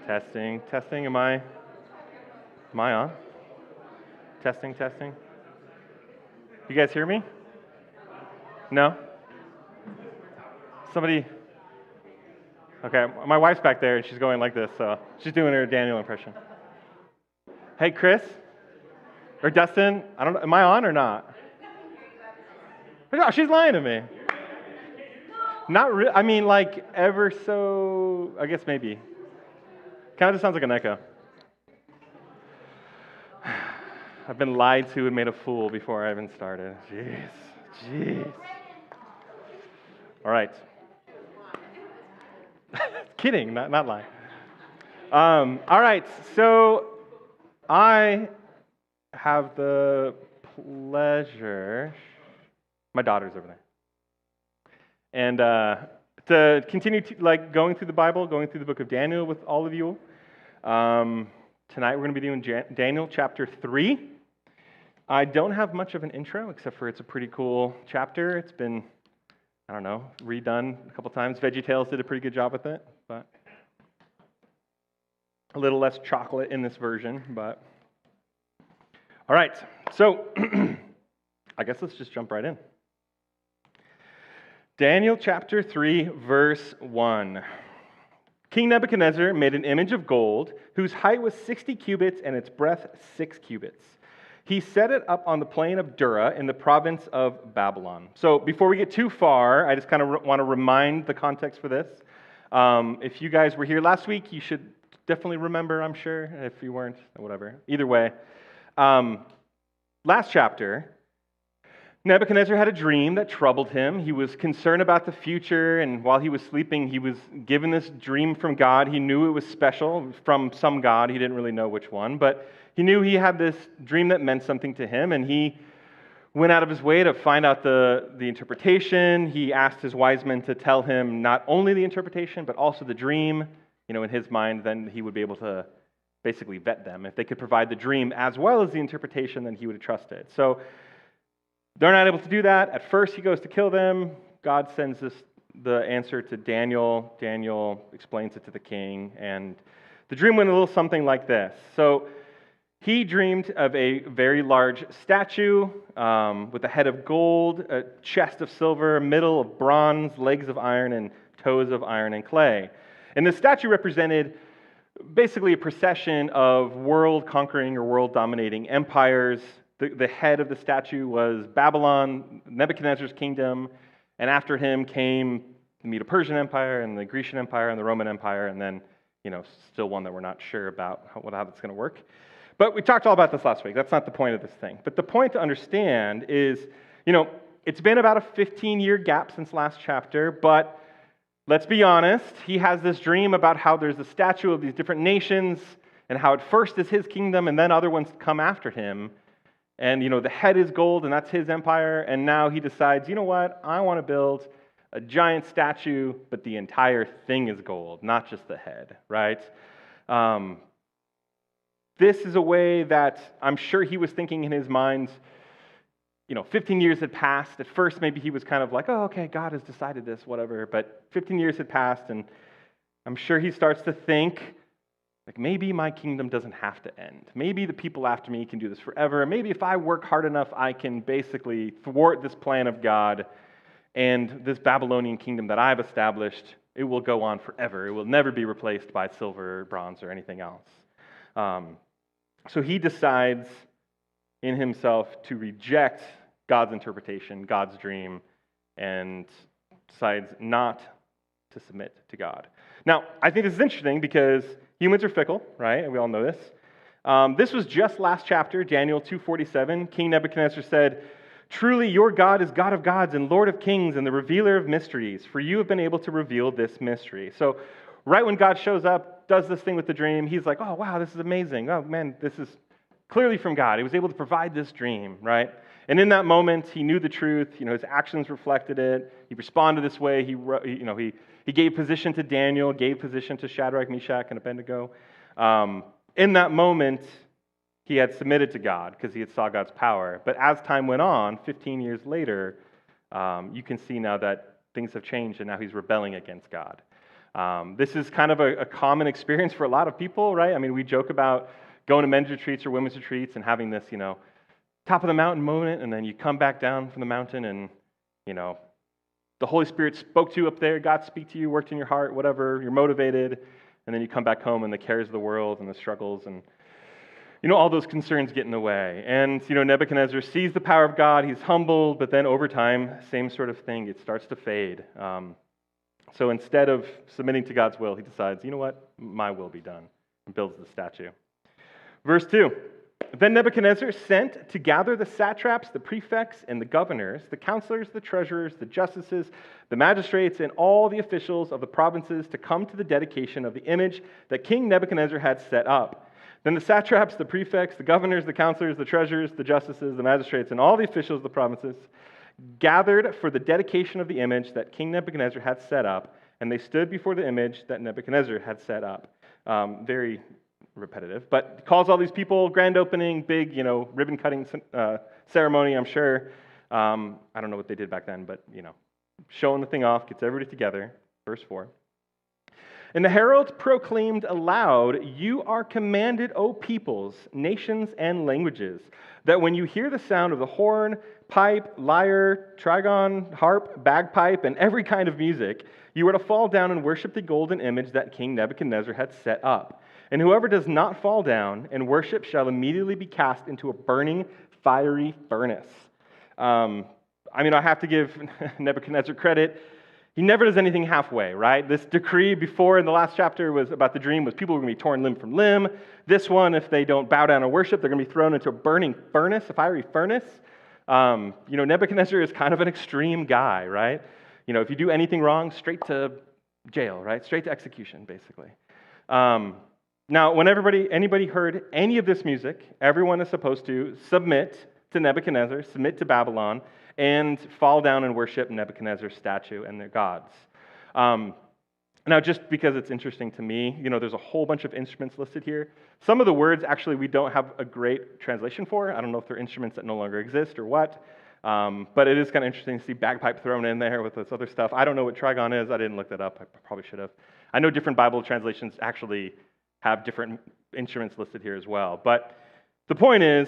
Testing, testing. Am I on? Testing, testing. You guys hear me? No? Somebody. Okay, my wife's back there and she's going like this, so she's doing her Daniel impression. Hey, Chris? Or Dustin? I don't know. Am I on or not? No, she's lying to me. Not really. I mean, like, ever so. I guess maybe. Kind of just sounds like an echo. I've been lied to and made a fool before I even started. Jeez. All right. Kidding, not lying. All right, so I have the pleasure. My daughter's over there, and to continue going through the Bible, going through the book of Daniel with all of you. Tonight we're going to be doing Daniel chapter 3. I don't have much of an intro, except for it's a pretty cool chapter. It's been, I don't know, redone a couple times. VeggieTales did a pretty good job with it, but a little less chocolate in this version. But all right, so I guess let's just jump right in. Daniel chapter 3, verse 1. King Nebuchadnezzar made an image of gold whose height was 60 cubits and its breadth 6 cubits. He set it up on the plain of Dura in the province of Babylon. So before we get too far, I just kind of want to remind the context for this. If you guys were here last week, you should definitely remember, I'm sure. If you weren't, whatever. Either way. Last chapter, Nebuchadnezzar had a dream that troubled him. He was concerned about the future, and while he was sleeping, he was given this dream from God. He knew it was special from some God. He didn't really know which one, but he knew he had this dream that meant something to him, and he went out of his way to find out the interpretation. He asked his wise men to tell him not only the interpretation, but also the dream. In his mind, then he would be able to basically vet them. If they could provide the dream as well as the interpretation, then he would trust it. So they're not able to do that. At first, he goes to kill them. God sends the answer to Daniel. Daniel explains it to the king, and the dream went a little something like this. So he dreamed of a very large statue with a head of gold, a chest of silver, a middle of bronze, legs of iron, and toes of iron and clay. And the statue represented basically a procession of world-conquering or world-dominating empires. The head of the statue was Babylon, Nebuchadnezzar's kingdom, and after him came the Medo-Persian Empire and the Grecian Empire and the Roman Empire, and then, still one that we're not sure about how that's going to work. But we talked all about this last week. That's not the point of this thing. But the point to understand is, it's been about a 15-year gap since last chapter, but let's be honest, he has this dream about how there's a statue of these different nations and how at first is his kingdom and then other ones come after him. And, the head is gold and that's his empire. And now he decides, you know what, I want to build a giant statue, but the entire thing is gold, not just the head, right? This is a way that I'm sure he was thinking in his mind. 15 years had passed. At first, maybe he was kind of like, oh, okay, God has decided this, whatever. But 15 years had passed, and I'm sure he starts to think, like, maybe my kingdom doesn't have to end. Maybe the people after me can do this forever. Maybe if I work hard enough, I can basically thwart this plan of God, and this Babylonian kingdom that I've established, it will go on forever. It will never be replaced by silver, bronze, or anything else. So he decides in himself to reject God's interpretation, God's dream, and decides not to submit to God. Now, I think this is interesting because humans are fickle, right? And we all know this. This was just last chapter, Daniel 2:47. King Nebuchadnezzar said, "Truly your God is God of gods and Lord of kings and the revealer of mysteries, for you have been able to reveal this mystery." So right when God shows up, does this thing with the dream, he's like, oh, wow, this is amazing. Oh, man, this is clearly from God. He was able to provide this dream, right? And in that moment, he knew the truth. His actions reflected it. He responded this way. He gave position to Daniel, gave position to Shadrach, Meshach, and Abednego. In that moment, he had submitted to God because he had saw God's power. But as time went on, 15 years later, you can see now that things have changed, and now he's rebelling against God. This is kind of a common experience for a lot of people, right? I mean, we joke about going to men's retreats or women's retreats and having this, top of the mountain moment, and then you come back down from the mountain and, the Holy Spirit spoke to you up there, God speak to you, worked in your heart, whatever, you're motivated, and then you come back home and the cares of the world and the struggles and, all those concerns get in the way. And, Nebuchadnezzar sees the power of God, he's humbled, but then over time, same sort of thing, it starts to fade. So instead of submitting to God's will, he decides, you know what, my will be done, and builds the statue. Verse 2, then Nebuchadnezzar sent to gather the satraps, the prefects, and the governors, the counselors, the treasurers, the justices, the magistrates, and all the officials of the provinces to come to the dedication of the image that King Nebuchadnezzar had set up. Then the satraps, the prefects, the governors, the counselors, the treasurers, the justices, the magistrates, and all the officials of the provinces gathered for the dedication of the image that King Nebuchadnezzar had set up, and they stood before the image that Nebuchadnezzar had set up. Very repetitive, but calls all these people, grand opening, big, ribbon-cutting ceremony, I'm sure. I don't know what they did back then, but, showing the thing off, gets everybody together. Verse 4. And the herald proclaimed aloud, "You are commanded, O peoples, nations, and languages, that when you hear the sound of the horn, pipe, lyre, trigon, harp, bagpipe, and every kind of music, you are to fall down and worship the golden image that King Nebuchadnezzar had set up. And whoever does not fall down and worship shall immediately be cast into a burning, fiery furnace." I have to give Nebuchadnezzar credit. He never does anything halfway, right? This decree before in the last chapter was about the dream was people were going to be torn limb from limb. This one, if they don't bow down and worship, they're going to be thrown into a burning furnace, a fiery furnace. Nebuchadnezzar is kind of an extreme guy, right? If you do anything wrong, straight to jail, right? Straight to execution, basically. Now, when anybody heard any of this music, everyone is supposed to submit to Nebuchadnezzar, submit to Babylon, and fall down and worship Nebuchadnezzar's statue and their gods. Now, just because it's interesting to me, there's a whole bunch of instruments listed here. Some of the words, actually, we don't have a great translation for. I don't know if they're instruments that no longer exist or what. But it is kind of interesting to see bagpipe thrown in there with this other stuff. I don't know what trigon is. I didn't look that up. I probably should have. I know different Bible translations actually have different instruments listed here as well. But the point is,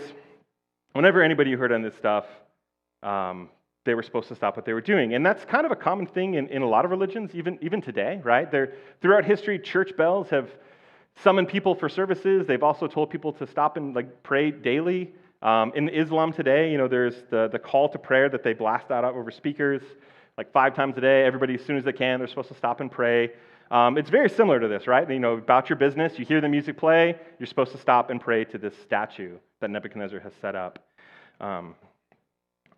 whenever anybody heard on this stuff, they were supposed to stop what they were doing. And that's kind of a common thing in a lot of religions, even today, right? Throughout history, church bells have summoned people for services. They've also told people to stop and pray daily. In Islam today, there's the call to prayer that they blast out over speakers 5 times a day. Everybody, as soon as they can, they're supposed to stop and pray. It's very similar to this, right? About your business, you hear the music play, you're supposed to stop and pray to this statue that Nebuchadnezzar has set up.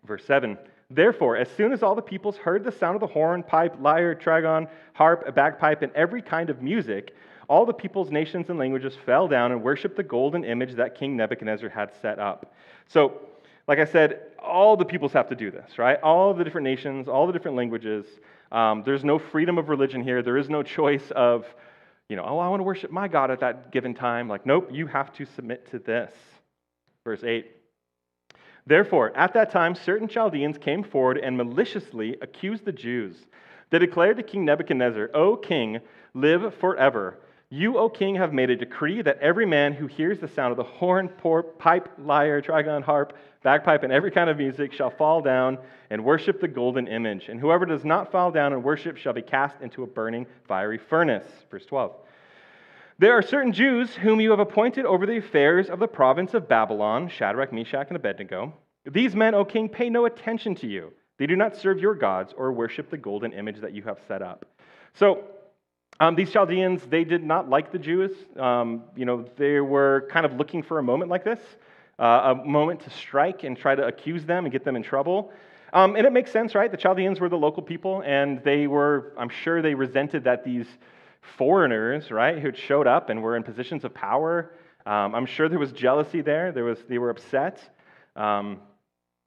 Verse 7, therefore, as soon as all the peoples heard the sound of the horn, pipe, lyre, trigon, harp, bagpipe, and every kind of music, all the peoples, nations, and languages fell down and worshiped the golden image that King Nebuchadnezzar had set up. So, like I said, all the peoples have to do this, right? All the different nations, all the different languages. There's no freedom of religion here. There is no choice of, I want to worship my God at that given time. Nope, you have to submit to this. Verse 8. Therefore, at that time, certain Chaldeans came forward and maliciously accused the Jews. They declared to King Nebuchadnezzar, O king, live forever. You, O king, have made a decree that every man who hears the sound of the horn, pipe, lyre, trigon, harp, bagpipe, and every kind of music shall fall down and worship the golden image. And whoever does not fall down and worship shall be cast into a burning fiery furnace. Verse 12. There are certain Jews whom you have appointed over the affairs of the province of Babylon, Shadrach, Meshach, and Abednego. These men, O king, pay no attention to you. They do not serve your gods or worship the golden image that you have set up. So, these Chaldeans, they did not like the Jews. They were kind of looking for a moment like this, a moment to strike and try to accuse them and get them in trouble. And it makes sense, right? The Chaldeans were the local people, and I'm sure they resented that these foreigners, right, who had showed up and were in positions of power. I'm sure there was jealousy there. They were upset.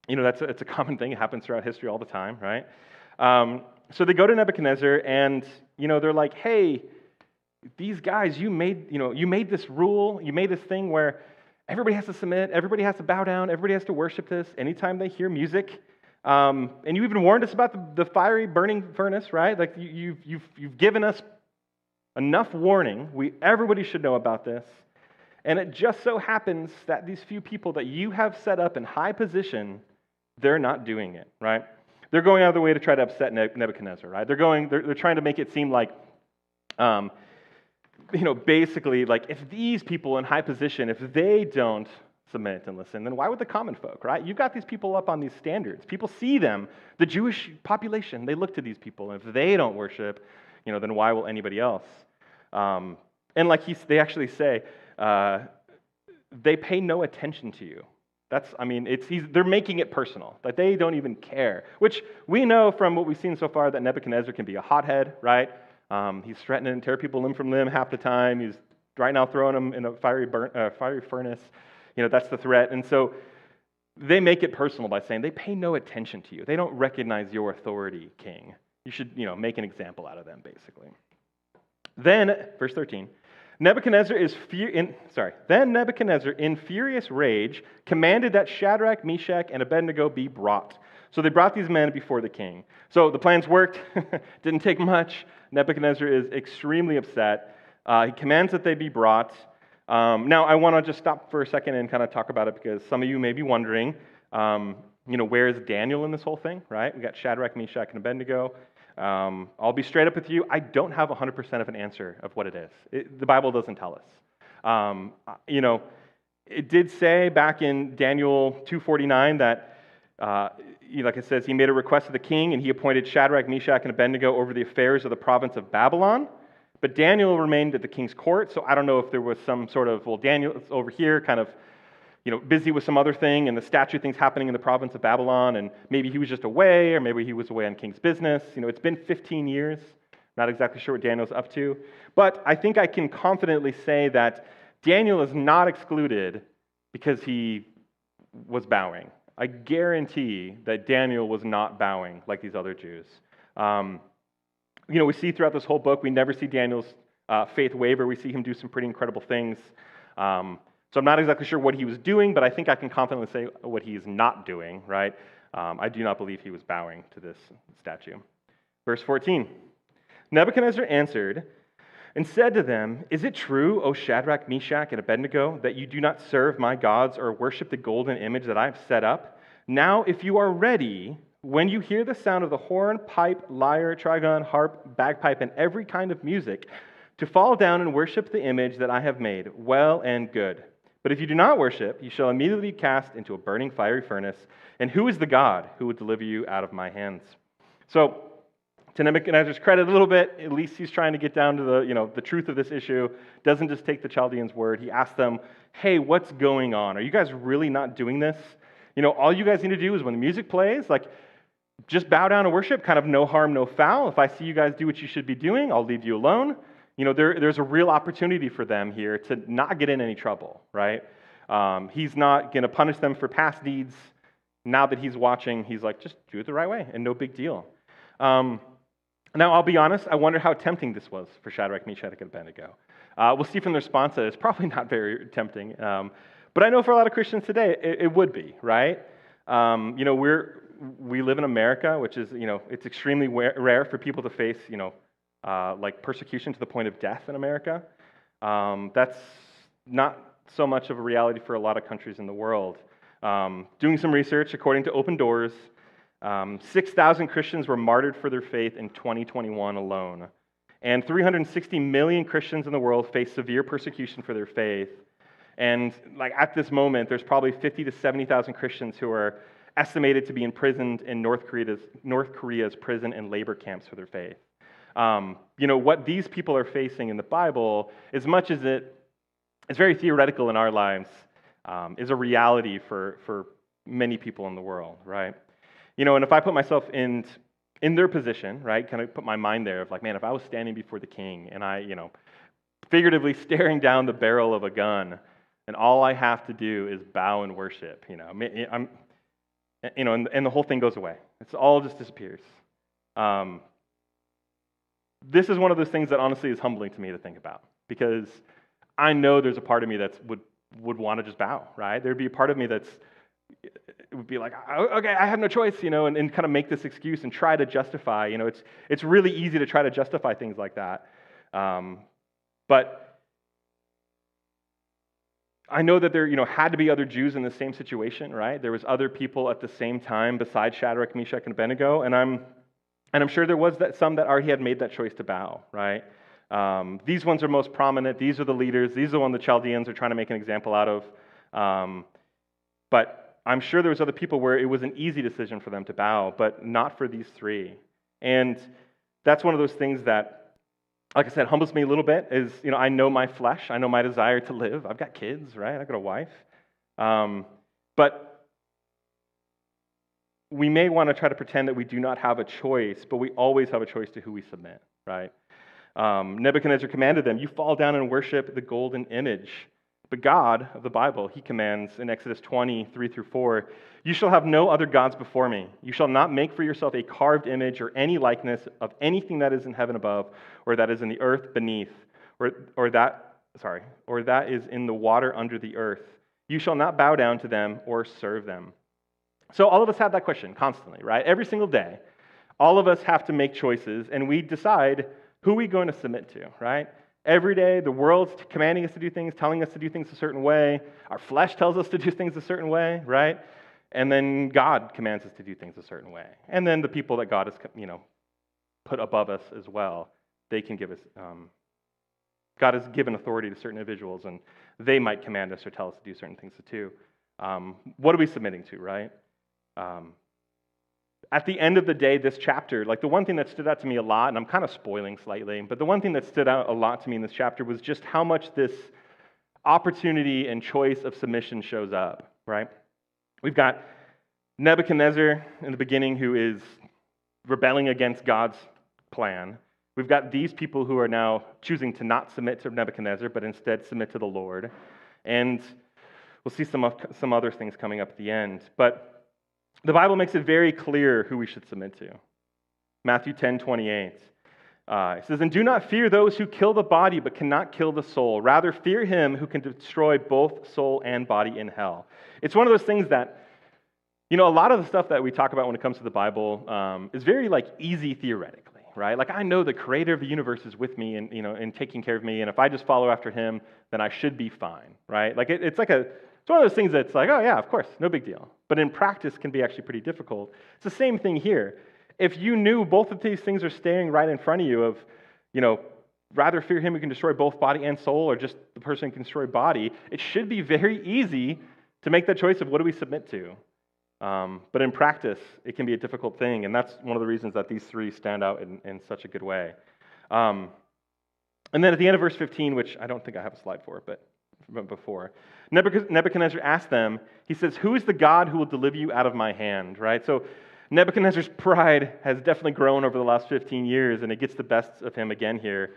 It's a common thing. It happens throughout history all the time, right? So they go to Nebuchadnezzar, and they're like, "Hey, these guys, you made this rule. You made this thing where everybody has to submit, everybody has to bow down, everybody has to worship this anytime they hear music. And you even warned us about the fiery burning furnace, right? You've given us Enough warning. Everybody should know about this. And it just so happens that these few people that you have set up in high position, they're not doing it, right? They're going out of the way to try to upset Nebuchadnezzar, right? They're trying to make it seem like, basically, like if these people in high position, if they don't submit and listen, then why would the common folk, right? You've got these people up on these standards. People see them. The Jewish population, they look to these people. And if they don't worship, then why will anybody else? And they actually say, they pay no attention to you. They're making it personal. Like they don't even care, which we know from what we've seen so far that Nebuchadnezzar can be a hothead, right? He's threatening to tear people limb from limb half the time. He's right now throwing them in a fiery furnace. That's the threat. And so they make it personal by saying they pay no attention to you. They don't recognize your authority, king. You should, make an example out of them, basically. Then, verse 13, Then Nebuchadnezzar, in furious rage, commanded that Shadrach, Meshach, and Abednego be brought. So they brought these men before the king. So the plans worked. Didn't take much. Nebuchadnezzar is extremely upset. He commands that they be brought. Now, I want to just stop for a second and kind of talk about it because some of you may be wondering, where is Daniel in this whole thing, right? We got Shadrach, Meshach, and Abednego. I'll be straight up with you. I don't have 100% of an answer of what it is. The Bible doesn't tell us. It did say back in Daniel 2:49 that, like it says, he made a request to the king, and he appointed Shadrach, Meshach, and Abednego over the affairs of the province of Babylon. But Daniel remained at the king's court, so I don't know if there was some sort of, Daniel's over here kind of, busy with some other thing, and the statue thing's happening in the province of Babylon, and maybe he was just away, or maybe he was away on king's business. It's been 15 years. Not exactly sure what Daniel's up to. But I think I can confidently say that Daniel is not excluded because he was bowing. I guarantee that Daniel was not bowing like these other Jews. We see throughout this whole book, we never see Daniel's faith waver. We see him do some pretty incredible things. So I'm not exactly sure what he was doing, but I think I can confidently say what he is not doing, right? I do not believe he was bowing to this statue. Verse 14, Nebuchadnezzar answered and said to them, "Is it true, O Shadrach, Meshach, and Abednego, that you do not serve my gods or worship the golden image that I have set up? Now, if you are ready, when you hear the sound of the horn, pipe, lyre, trigon, harp, bagpipe, and every kind of music, to fall down and worship the image that I have made, well and good. But if you do not worship, you shall immediately be cast into a burning fiery furnace. And who is the God who would deliver you out of my hands?" So, to Nebuchadnezzar's credit a little bit, at least he's trying to get down to the truth of this issue. Doesn't just take the Chaldeans' word. He asks them, "Hey, what's going on? Are you guys really not doing this? All you guys need to do is when the music plays, just bow down and worship, kind of no harm, no foul. If I see you guys do what you should be doing, I'll leave you alone." There's a real opportunity for them here to not get in any trouble, right? He's not going to punish them for past deeds. Now that he's watching, he's like, just do it the right way, and no big deal. Now, I'll be honest, I wonder how tempting this was for Shadrach, Meshach, and Abednego. We'll see from the response that it's probably not very tempting. But I know for a lot of Christians today, it would be, right? We live in America, which is, it's extremely rare for people to face, persecution to the point of death in America. That's not so much of a reality for a lot of countries in the world. Doing some research, according to Open Doors, 6,000 Christians were martyred for their faith in 2021 alone. And 360 million Christians in the world face severe persecution for their faith. And at this moment, there's probably 50 to 70,000 Christians who are estimated to be imprisoned in North Korea's prison and labor camps for their faith. What these people are facing in the Bible, as much as it's very theoretical in our lives, is a reality for many people in the world, right? And if I put myself in their position, right, kind of put my mind there of man, if I was standing before the king and I, figuratively staring down the barrel of a gun, and all I have to do is bow and worship, and the whole thing goes away. It's all just disappears. This is one of those things that honestly is humbling to me to think about, because I know there's a part of me that would want to just bow, right? There'd be a part of me it would be like, okay, I have no choice, and kind of make this excuse and try to justify. It's really easy to try to justify things like that. But I know that there, had to be other Jews in the same situation, right? There was other people at the same time besides Shadrach, Meshach, and Abednego, and I'm sure there was some that already had made that choice to bow, right? These ones are most prominent. These are the leaders. These are the ones the Chaldeans are trying to make an example out of. But I'm sure there was other people where it was an easy decision for them to bow, but not for these three. And that's one of those things that, like I said, humbles me a little bit. Is I know my flesh. I know my desire to live. I've got kids, right? I've got a wife. But we may want to try to pretend that we do not have a choice, but we always have a choice to who we submit, right? Nebuchadnezzar commanded them, "You fall down and worship the golden image." But God of the Bible, he commands in Exodus 20:3-4, "You shall have no other gods before me. You shall not make for yourself a carved image or any likeness of anything that is in heaven above, or that is in the earth beneath, or that is in the water under the earth. You shall not bow down to them or serve them." So all of us have that question constantly, right? Every single day, all of us have to make choices, and we decide who we're going to submit to, right? Every day, the world's commanding us to do things, telling us to do things a certain way. Our flesh tells us to do things a certain way, right? And then God commands us to do things a certain way. And then the people that God has, put above us as well, they can give us. God has given authority to certain individuals, and they might command us or tell us to do certain things too. What are we submitting to, right? At the end of the day, this chapter, like the one thing that stood out to me a lot, and I'm kind of spoiling slightly, but the one thing that stood out a lot to me in this chapter was just how much this opportunity and choice of submission shows up, right? We've got Nebuchadnezzar in the beginning who is rebelling against God's plan. We've got these people who are now choosing to not submit to Nebuchadnezzar, but instead submit to the Lord. And we'll see some other things coming up at the end. But the Bible makes it very clear who we should submit to. Matthew 10:28. It says, "And do not fear those who kill the body but cannot kill the soul. Rather, fear him who can destroy both soul and body in hell." It's one of those things that, a lot of the stuff that we talk about when it comes to the Bible is very easy theoretically, right? I know the creator of the universe is with me and, and taking care of me, and if I just follow after him, then I should be fine, right? It's one of those things that's oh yeah, of course, no big deal. But in practice can be actually pretty difficult. It's the same thing here. If you knew both of these things are staring right in front of you of, rather fear him who can destroy both body and soul, or just the person who can destroy body, it should be very easy to make that choice of what do we submit to. But in practice, it can be a difficult thing, and that's one of the reasons that these three stand out in such a good way. And then at the end of verse 15, which I don't think I have a slide for, but before, Nebuchadnezzar asked them, he says, "Who is the God who will deliver you out of my hand?" Right? So Nebuchadnezzar's pride has definitely grown over the last 15 years, and it gets the best of him again here.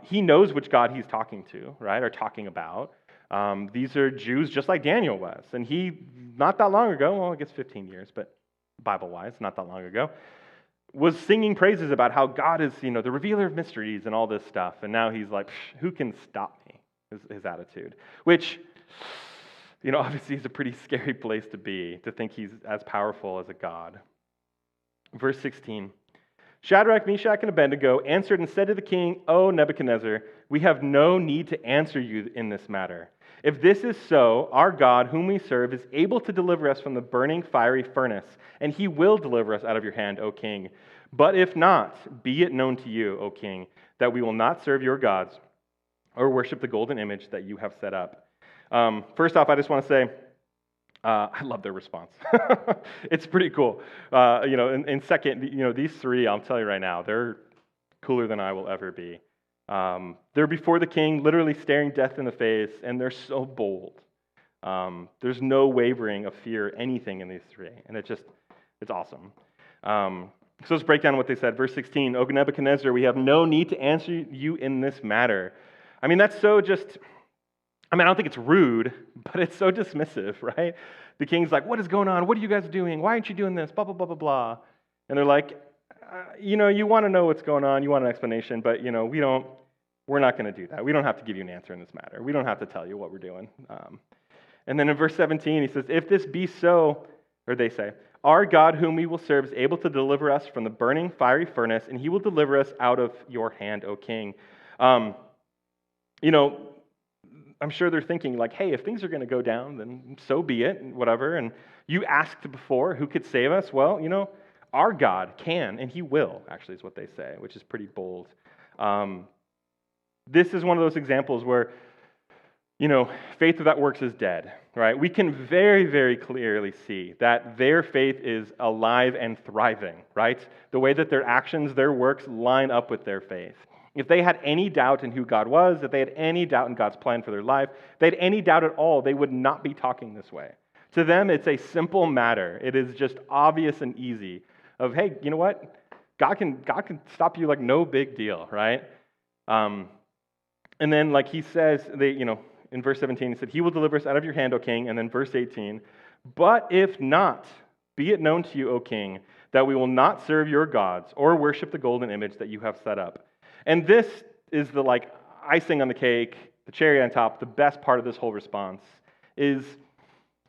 He knows which God he's talking to, right, or talking about. These are Jews just like Daniel was. And he, not that long ago, well, I guess 15 years, but Bible-wise, not that long ago, was singing praises about how God is, the revealer of mysteries and all this stuff. And now he's like, who can stop me? His attitude. Which, obviously is a pretty scary place to be, to think he's as powerful as a god. Verse 16. "Shadrach, Meshach, and Abednego answered and said to the king, 'O Nebuchadnezzar, we have no need to answer you in this matter. If this is so, our God, whom we serve, is able to deliver us from the burning fiery furnace, and he will deliver us out of your hand, O king. But if not, be it known to you, O king, that we will not serve your gods or worship the golden image that you have set up.'" First off, I just want to say, I love their response. It's pretty cool. And second, these three, I'll tell you right now, they're cooler than I will ever be. They're before the king, literally staring death in the face, and they're so bold. There's no wavering of fear, anything in these three, and it's awesome. So let's break down what they said. Verse 16, "O Nebuchadnezzar, we have no need to answer you in this matter." I mean, that's so I don't think it's rude, but it's so dismissive, right? The king's like, "What is going on? What are you guys doing? Why aren't you doing this? Blah, blah, blah, blah, blah." And they're like, you want to know what's going on, you want an explanation, but, we're not going to do that. We don't have to give you an answer in this matter. We don't have to tell you what we're doing. And then in verse 17, he says, "If this be so," or they say, "our God whom we will serve is able to deliver us from the burning fiery furnace, and he will deliver us out of your hand, O king. Um, you know, I'm sure they're thinking like, hey, if things are going to go down, then so be it, whatever. And you asked before, who could save us? Well, our God can, and he will, actually, is what they say, which is pretty bold. This is one of those examples where, faith without works is dead, right? We can very, very clearly see that their faith is alive and thriving, right? The way that their actions, their works line up with their faith. If they had any doubt in who God was, if they had any doubt in God's plan for their life, if they had any doubt at all, they would not be talking this way. To them, it's a simple matter. It is just obvious and easy of, hey, you know what? God can stop you like no big deal, right? And then, like he says, in verse 17, he said, he will deliver us out of your hand, O king. And then verse 18, but if not, be it known to you, O king, that we will not serve your gods or worship the golden image that you have set up. And this is the icing on the cake, the cherry on top, the best part of this whole response is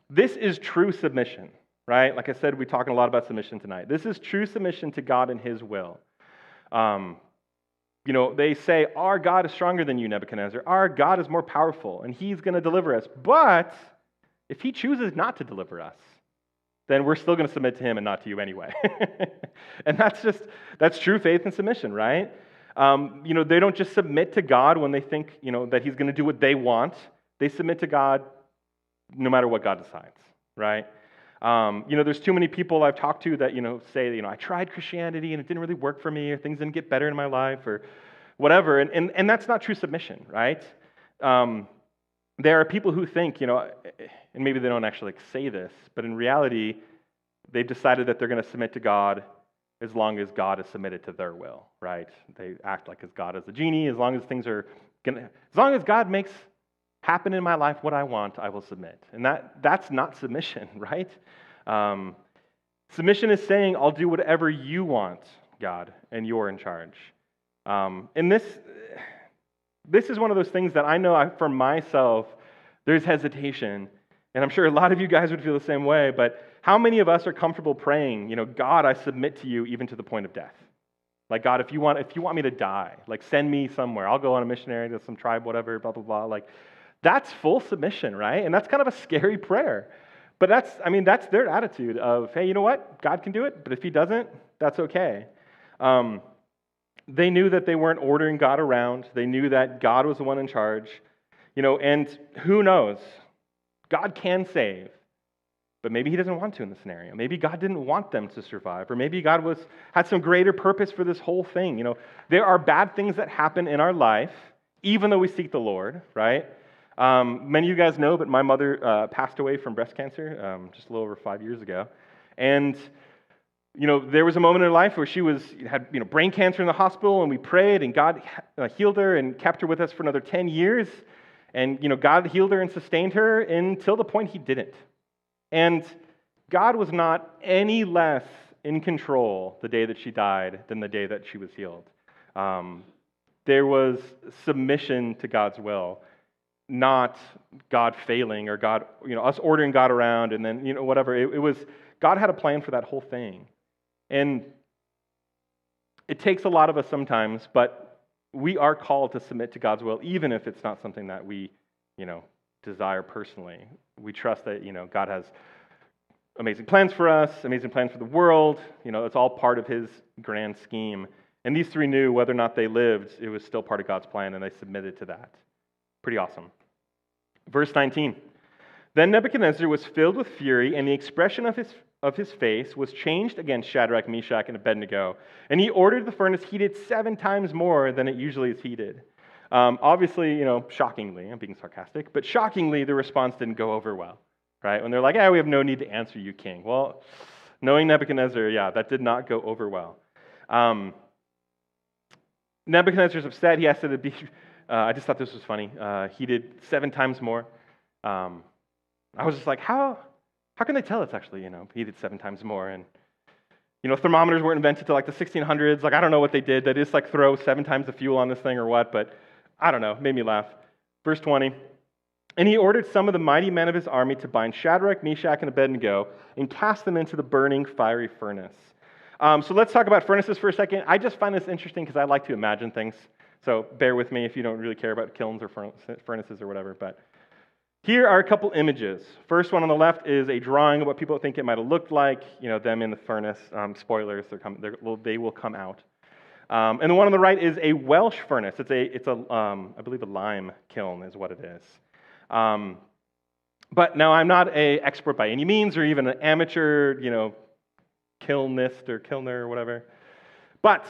this is true submission, right? Like I said, we're talking a lot about submission tonight. This is true submission to God and his will. They say, our God is stronger than you, Nebuchadnezzar. Our God is more powerful, and he's going to deliver us. But if he chooses not to deliver us, then we're still going to submit to him and not to you anyway. And that's true faith and submission, right? They don't just submit to God when they think, that he's going to do what they want. They submit to God no matter what God decides, right? There's too many people I've talked to that, say, I tried Christianity and it didn't really work for me, or things didn't get better in my life, or whatever. And that's not true submission, right? There are people who think, and maybe they don't actually say this, but in reality, they've decided that they're going to submit to God as long as God is submitted to their will, right? They act like as God is a genie. As long as God makes happen in my life what I want, I will submit. And that's not submission, right? Submission is saying, I'll do whatever you want, God, and you're in charge. And this is one of those things that I know for myself, there's hesitation. And I'm sure a lot of you guys would feel the same way, but how many of us are comfortable praying, God, I submit to you even to the point of death? Like, God, if you want me to die, send me somewhere. I'll go on a missionary to some tribe, whatever, blah, blah, blah. That's full submission, right? And that's kind of a scary prayer. But that's their attitude of, hey, you know what? God can do it, but if he doesn't, that's okay. They knew that they weren't ordering God around. They knew that God was the one in charge. And who knows? God can save. But maybe he doesn't want to in this scenario. Maybe God didn't want them to survive. Or maybe God had some greater purpose for this whole thing. There are bad things that happen in our life, even though we seek the Lord, right? Many of you guys know, but my mother passed away from breast cancer just a little over 5 years ago. And, there was a moment in her life where she had brain cancer in the hospital, and we prayed, and God healed her and kept her with us for another 10 years. And, God healed her and sustained her until the point he didn't. And God was not any less in control the day that she died than the day that she was healed. There was submission to God's will, not God failing or God, us ordering God around and then, whatever. It was, God had a plan for that whole thing. And it takes a lot of us sometimes, but we are called to submit to God's will, even if it's not something that we, desire personally. We trust that, God has amazing plans for us, amazing plans for the world. It's all part of his grand scheme. And these three knew whether or not they lived, it was still part of God's plan, and they submitted to that. Pretty awesome. Verse 19. Then Nebuchadnezzar was filled with fury, and the expression of his face was changed against Shadrach, Meshach, and Abednego. And he ordered the furnace heated 7 times more than it usually is heated. Obviously, shockingly, I'm being sarcastic, but shockingly, the response didn't go over well, right? When they're like, we have no need to answer you, king. Well, knowing Nebuchadnezzar, that did not go over well. Nebuchadnezzar's upset. He asked it to be, I just thought this was funny, heated 7 times more. I was just like, how can they tell it's actually, heated 7 times more? And, thermometers weren't invented till the 1600s. I don't know what they did. They just throw 7 times the fuel on this thing or what, but I don't know. It made me laugh. Verse 20. And he ordered some of the mighty men of his army to bind Shadrach, Meshach, and Abednego and cast them into the burning fiery furnace. So let's talk about furnaces for a second. I just find this interesting because I like to imagine things. So bear with me if you don't really care about kilns or furnaces or whatever. But here are a couple images. First one on the left is a drawing of what people think it might have looked like, them in the furnace. Spoilers, they will come out. And the one on the right is a Welsh furnace. It's a I believe a lime kiln is what it is. But now I'm not an expert by any means, or even an amateur, kilnist or kilner or whatever. But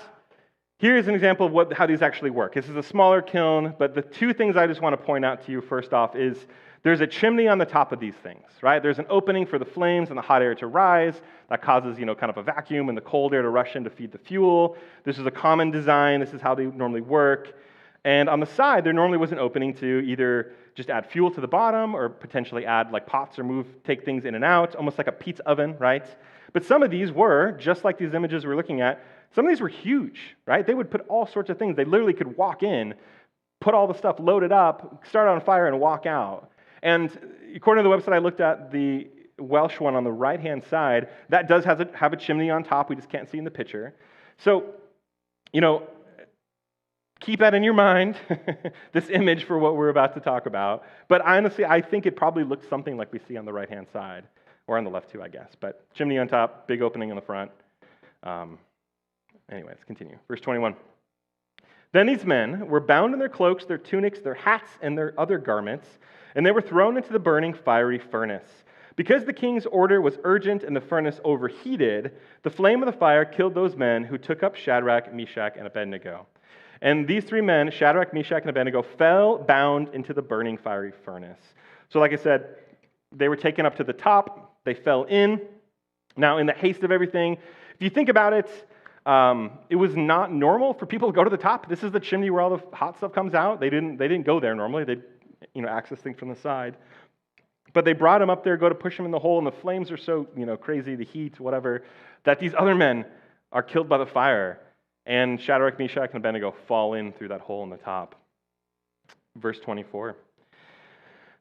here's an example of how these actually work. This is a smaller kiln, but the two things I just want to point out to you first off is there's a chimney on the top of these things, right? There's an opening for the flames and the hot air to rise. That causes, kind of a vacuum and the cold air to rush in to feed the fuel. This is a common design. This is how they normally work. And on the side, there normally was an opening to either just add fuel to the bottom or potentially add like pots or take things in and out, almost like a pizza oven, right? But some of these were, just like these images we're looking at, some of these were huge, right? They would put all sorts of things. They literally could walk in, put all the stuff loaded up, start on fire, and walk out. And according to the website I looked at, the Welsh one on the right-hand side, that does have a chimney on top. We just can't see in the picture. So, keep that in your mind, this image for what we're about to talk about. But honestly, I think it probably looks something like we see on the right-hand side, or on the left too, I guess. But chimney on top, big opening on the front. Anyway, let's continue. Verse 21. Then these men were bound in their cloaks, their tunics, their hats, and their other garments, and they were thrown into the burning fiery furnace. Because the king's order was urgent and the furnace overheated, the flame of the fire killed those men who took up Shadrach, Meshach, and Abednego. And these three men, Shadrach, Meshach, and Abednego, fell bound into the burning fiery furnace. So like I said, they were taken up to the top. They fell in. Now, in the haste of everything, if you think about it, it was not normal for people to go to the top. This is the chimney where all the hot stuff comes out. They didn't go there normally. They'd access things from the side. But they brought him up there, go to push him in the hole, and the flames are so crazy, the heat, whatever, that these other men are killed by the fire. And Shadrach, Meshach, and Abednego fall in through that hole in the top. Verse 24.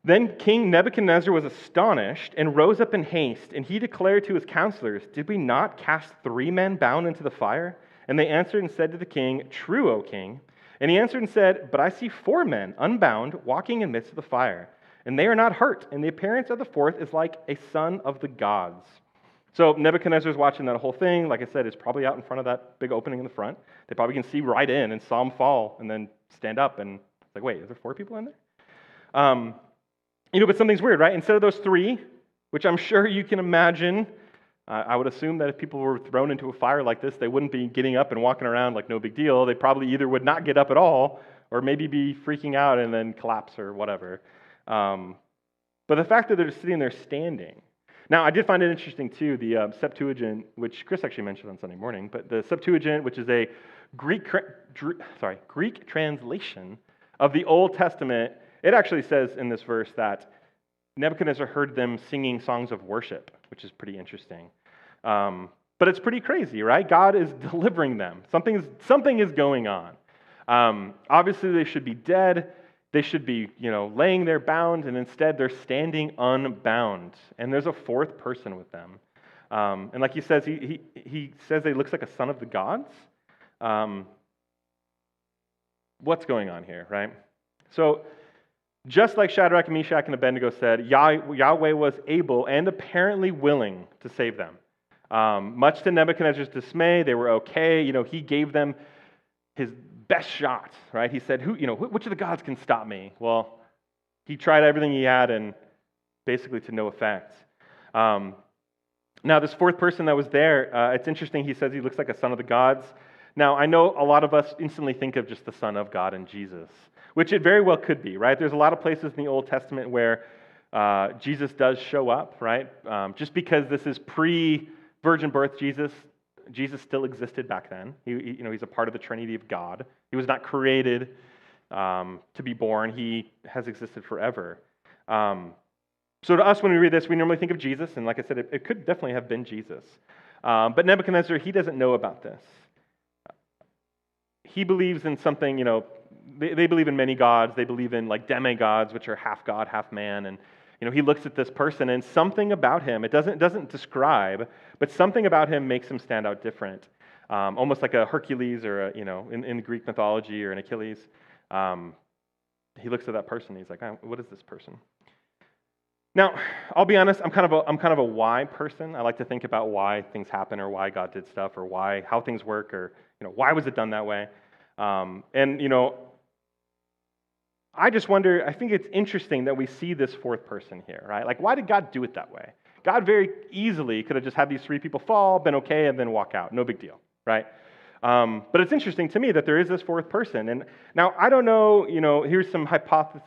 Then King Nebuchadnezzar was astonished and rose up in haste, and he declared to his counselors, "Did we not cast 3 men bound into the fire?" And they answered and said to the king, "True, O king." And he answered and said, "But I see 4 men unbound walking in the midst of the fire, and they are not hurt, and the appearance of the 4th is like a son of the gods." So Nebuchadnezzar's watching that whole thing. Like I said, it's probably out in front of that big opening in the front. They probably can see right in and saw him fall and then stand up. And it's like, wait, is there 4 people in there? But something's weird, right? Instead of those 3, which I'm sure you can imagine, I would assume that if people were thrown into a fire like this, they wouldn't be getting up and walking around like no big deal. They probably either would not get up at all or maybe be freaking out and then collapse or whatever. But the fact that they're just sitting there standing. Now, I did find it interesting, too, the Septuagint, which Chris actually mentioned on Sunday morning, but the Septuagint, which is a Greek translation of the Old Testament, it actually says in this verse that Nebuchadnezzar heard them singing songs of worship, which is pretty interesting. But it's pretty crazy, right? God is delivering them. Something is going on. Obviously, they should be dead. They should be, laying there bound, and instead they're standing unbound. And there's a 4th person with them. And like he says, he says he looks like a son of the gods. What's going on here, right? So, just like Shadrach, Meshach, and Abednego said, Yahweh was able and apparently willing to save them. Much to Nebuchadnezzar's dismay, they were okay. He gave them his best shot, right? He said, which of the gods can stop me? Well, he tried everything he had and basically to no effect. Now, this 4th person that was there, it's interesting. He says he looks like a son of the gods. Now, I know a lot of us instantly think of just the Son of God and Jesus, which it very well could be, right? There's a lot of places in the Old Testament where Jesus does show up, right? Just because this is pre-virgin birth Jesus still existed back then. He's a part of the Trinity of God. He was not created to be born. He has existed forever. So to us, when we read this, we normally think of Jesus, and like I said, it could definitely have been Jesus. But Nebuchadnezzar, he doesn't know about this. He believes in something, they believe in many gods. They believe in like demigods, which are half God, half man. And he looks at this person, and something about him, it doesn't describe, but something about him makes him stand out different. almost like a Hercules or in Greek mythology or an Achilles. He looks at that person and he's like, what is this person? Now, I'll be honest, I'm kind of a why person. I like to think about why things happen or why God did stuff or how things work or why was it done that way. I just wonder, I think it's interesting that we see this fourth person here, right? Like, why did God do it that way? God very easily could have just had these three people fall, been okay, and then walk out. No big deal, right? But it's interesting to me that there is this fourth person. And now, I don't know, here's some hypotheses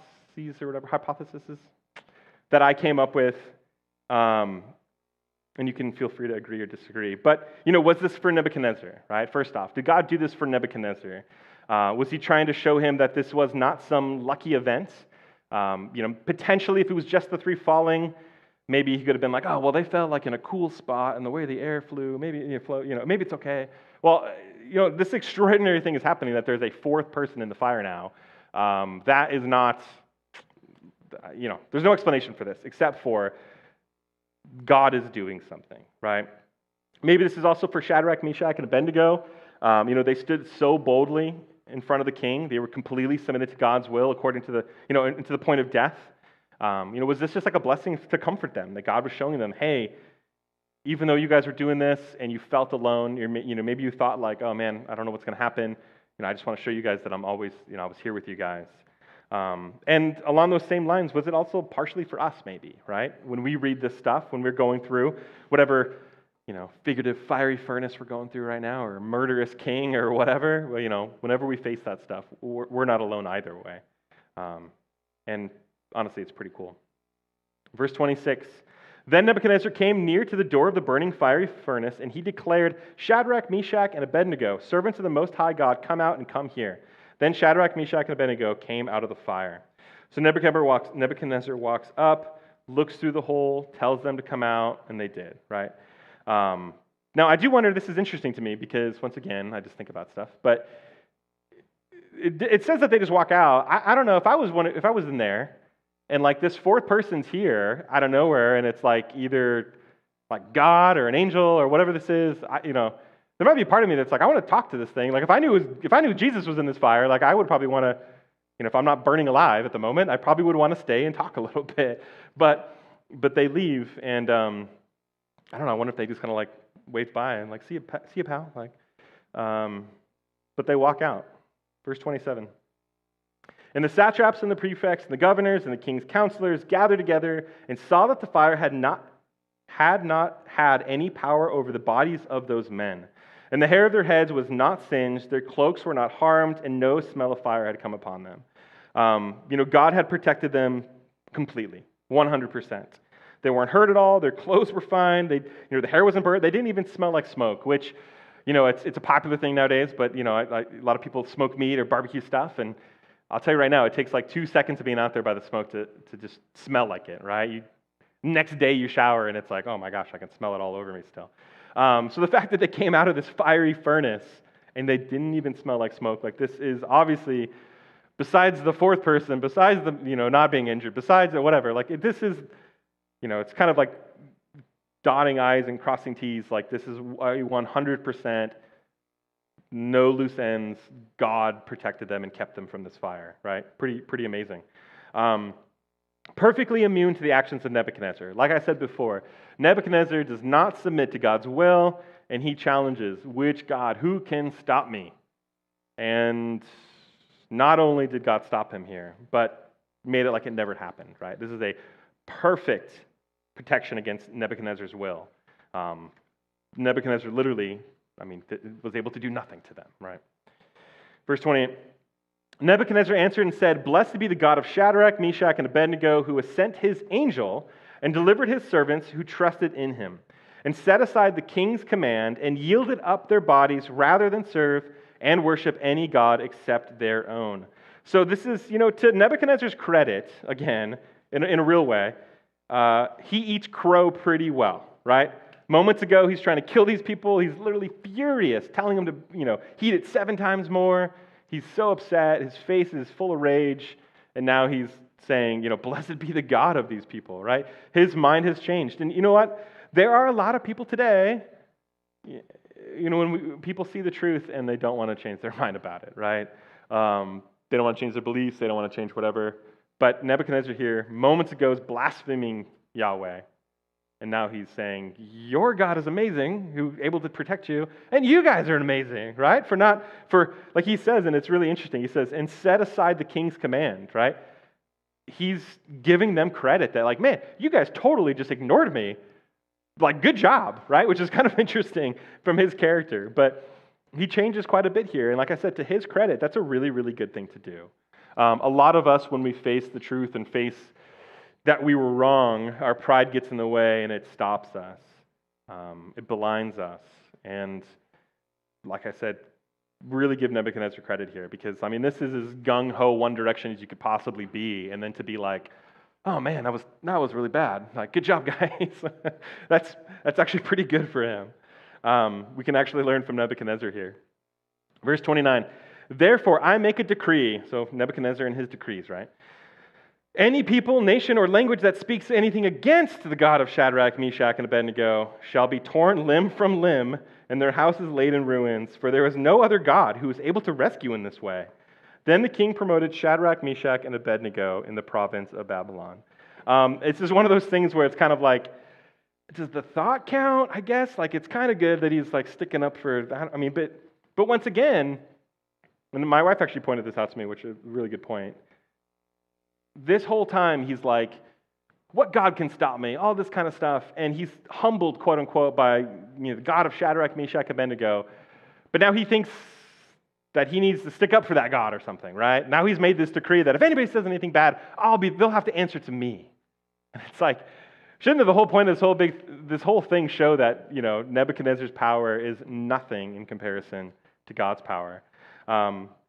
that I came up with, and you can feel free to agree or disagree. But, was this for Nebuchadnezzar, right? First off, did God do this for Nebuchadnezzar? Was he trying to show him that this was not some lucky event? Potentially, if it was just the three falling, maybe he could have been like, oh, well, they fell like in a cool spot, and the way the air flew, maybe it's okay. Well, this extraordinary thing is happening that there's a fourth person in the fire now. That is not, there's no explanation for this except for God is doing something, right? Maybe this is also for Shadrach, Meshach, and Abednego. They stood so boldly in front of the king. They were completely submitted to God's will according to to the point of death. Was this just like a blessing to comfort them, that God was showing them, hey, even though you guys were doing this and you felt alone, maybe you thought like, oh man, I don't know what's going to happen. I just want to show you guys that I'm always, I was here with you guys. And along those same lines, was it also partially for us maybe, right? When we read this stuff, when we're going through whatever, figurative fiery furnace we're going through right now, or murderous king or whatever, whenever we face that stuff, we're not alone either way. And honestly, it's pretty cool. Verse 26, then Nebuchadnezzar came near to the door of the burning fiery furnace, and he declared, Shadrach, Meshach, and Abednego, servants of the Most High God, come out and come here. Then Shadrach, Meshach, and Abednego came out of the fire. So Nebuchadnezzar walks up, looks through the hole, tells them to come out, and they did, right? Now, I do wonder, this is interesting to me, because once again, I just think about stuff, but it says that they just walk out. I don't know, if I was in there, and like this fourth person's here out of nowhere, and it's like either like God or an angel or whatever this is, there might be a part of me that's like, I want to talk to this thing. Like if I knew Jesus was in this fire, like I would probably want to, if I'm not burning alive at the moment, I probably would want to stay and talk a little bit. But they leave, and I don't know. I wonder if they just kind of like wave by and like see you, pal. Like, but they walk out. Verse 27. And the satraps and the prefects and the governors and the king's counselors gathered together and saw that the fire had not had any power over the bodies of those men. And the hair of their heads was not singed, their cloaks were not harmed, and no smell of fire had come upon them. God had protected them completely, 100%. They weren't hurt at all. Their clothes were fine. The hair wasn't burnt. They didn't even smell like smoke, which, it's a popular thing nowadays. But a lot of people smoke meat or barbecue stuff, and I'll tell you right now, it takes like 2 seconds of being out there by the smoke to just smell like it, right? Next day you shower, and it's like, oh my gosh, I can smell it all over me still. So the fact that they came out of this fiery furnace and they didn't even smell like smoke, like this is obviously, besides the fourth person, besides the not being injured, besides whatever, like this is. It's kind of like dotting I's and crossing T's, like this is 100%, no loose ends, God protected them and kept them from this fire, right? Pretty amazing. Perfectly immune to the actions of Nebuchadnezzar. Like I said before, Nebuchadnezzar does not submit to God's will, and he challenges, which God, who can stop me? And not only did God stop him here, but made it like it never happened, right? This is a perfect protection against Nebuchadnezzar's will. Nebuchadnezzar literally, was able to do nothing to them, right? Verse 28, Nebuchadnezzar answered and said, Blessed be the God of Shadrach, Meshach, and Abednego, who has sent his angel and delivered his servants who trusted in him, and set aside the king's command and yielded up their bodies rather than serve and worship any god except their own. So this is, to Nebuchadnezzar's credit, again, in a real way, he eats crow pretty well, right? Moments ago, he's trying to kill these people. He's literally furious, telling them to, heat it 7 times more. He's so upset. His face is full of rage. And now he's saying, blessed be the God of these people, right? His mind has changed. And you know what? There are a lot of people today, when people see the truth and they don't want to change their mind about it, right? They don't want to change their beliefs. They don't want to change whatever. But Nebuchadnezzar here, moments ago, is blaspheming Yahweh. And now he's saying, your God is amazing, who's able to protect you, and you guys are amazing, right? Like he says, and it's really interesting, he says, and set aside the king's command, right? He's giving them credit that, like, man, you guys totally just ignored me. Like, good job, right? Which is kind of interesting from his character. But he changes quite a bit here. And like I said, to his credit, that's a really, really good thing to do. A lot of us, when we face the truth and face that we were wrong, our pride gets in the way and it stops us. It blinds us. And like I said, really give Nebuchadnezzar credit here because, I mean, this is as gung-ho one direction as you could possibly be. And then to be like, oh man, that was really bad. Like, good job, guys. That's actually pretty good for him. We can actually learn from Nebuchadnezzar here. Verse 29, therefore I make a decree. So Nebuchadnezzar and his decrees, right? Any people, nation, or language that speaks anything against the God of Shadrach, Meshach, and Abednego shall be torn limb from limb, and their houses laid in ruins, for there is no other God who is able to rescue in this way. Then the king promoted Shadrach, Meshach, and Abednego in the province of Babylon. It's just one of those things where it's kind of like, does the thought count, I guess? Like, it's kind of good that he's like sticking up for that. I mean, but once again, and my wife actually pointed this out to me, which is a really good point. This whole time, he's like, what God can stop me? All this kind of stuff. And he's humbled, quote unquote, by the God of Shadrach, Meshach, Abednego. But now he thinks that he needs to stick up for that God or something, right? Now he's made this decree that if anybody says anything bad, they'll have to answer to me. And it's like, shouldn't the whole point of this whole thing show that, Nebuchadnezzar's power is nothing in comparison to God's power?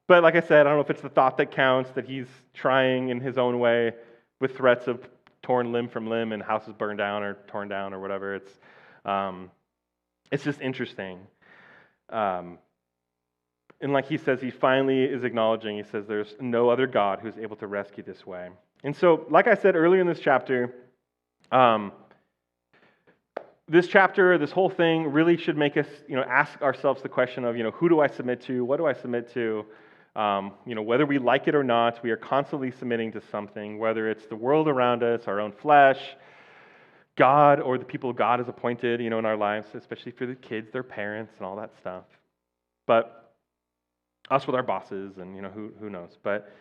But like I said, I don't know if it's the thought that counts, that he's trying in his own way with threats of torn limb from limb and houses burned down or torn down or whatever. It's just interesting. And like he says, he finally is acknowledging, he says, there's no other God who's able to rescue this way. And so, like I said earlier in this chapter, this whole thing really should make us, ask ourselves the question of, who do I submit to? What do I submit to? Whether we like it or not, we are constantly submitting to something, whether it's the world around us, our own flesh, God, or the people God has appointed, in our lives, especially for the kids, their parents, and all that stuff. But us with our bosses, and who knows? But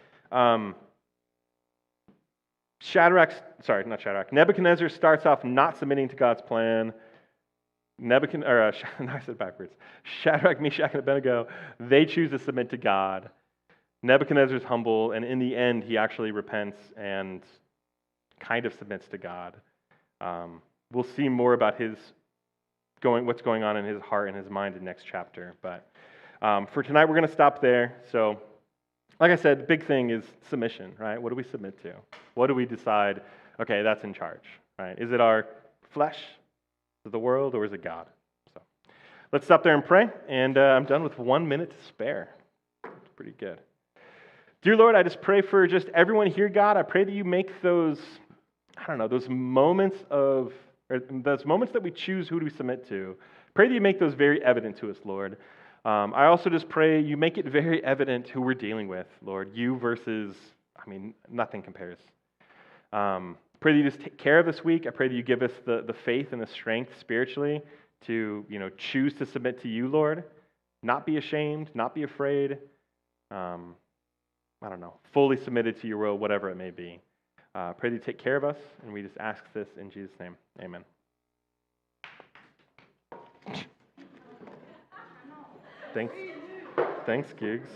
Nebuchadnezzar starts off not submitting to God's plan. I said backwards. Shadrach, Meshach, and Abednego, they choose to submit to God. Nebuchadnezzar's humble, and in the end, he actually repents and kind of submits to God. We'll see more about what's going on in his heart and his mind in next chapter. But for tonight, we're going to stop there. So, like I said, the big thing is submission, right? What do we submit to? What do we decide? Okay, that's in charge, right? Is it our flesh? Is it the world, or is it God? So let's stop there and pray, and I'm done with 1 minute to spare. It's pretty good. Dear Lord, I just pray for just everyone here, God. I pray that you make those moments that we choose who to submit to. Pray that you make those very evident to us, Lord. I also just pray you make it very evident who we're dealing with, Lord. You versus, nothing compares. Pray that you just take care of this week. I pray that you give us the faith and the strength spiritually to, choose to submit to you, Lord. Not be ashamed, not be afraid. Fully submitted to your will, whatever it may be. Pray that you take care of us, and we just ask this in Jesus' name. Amen. Thanks, Gigs.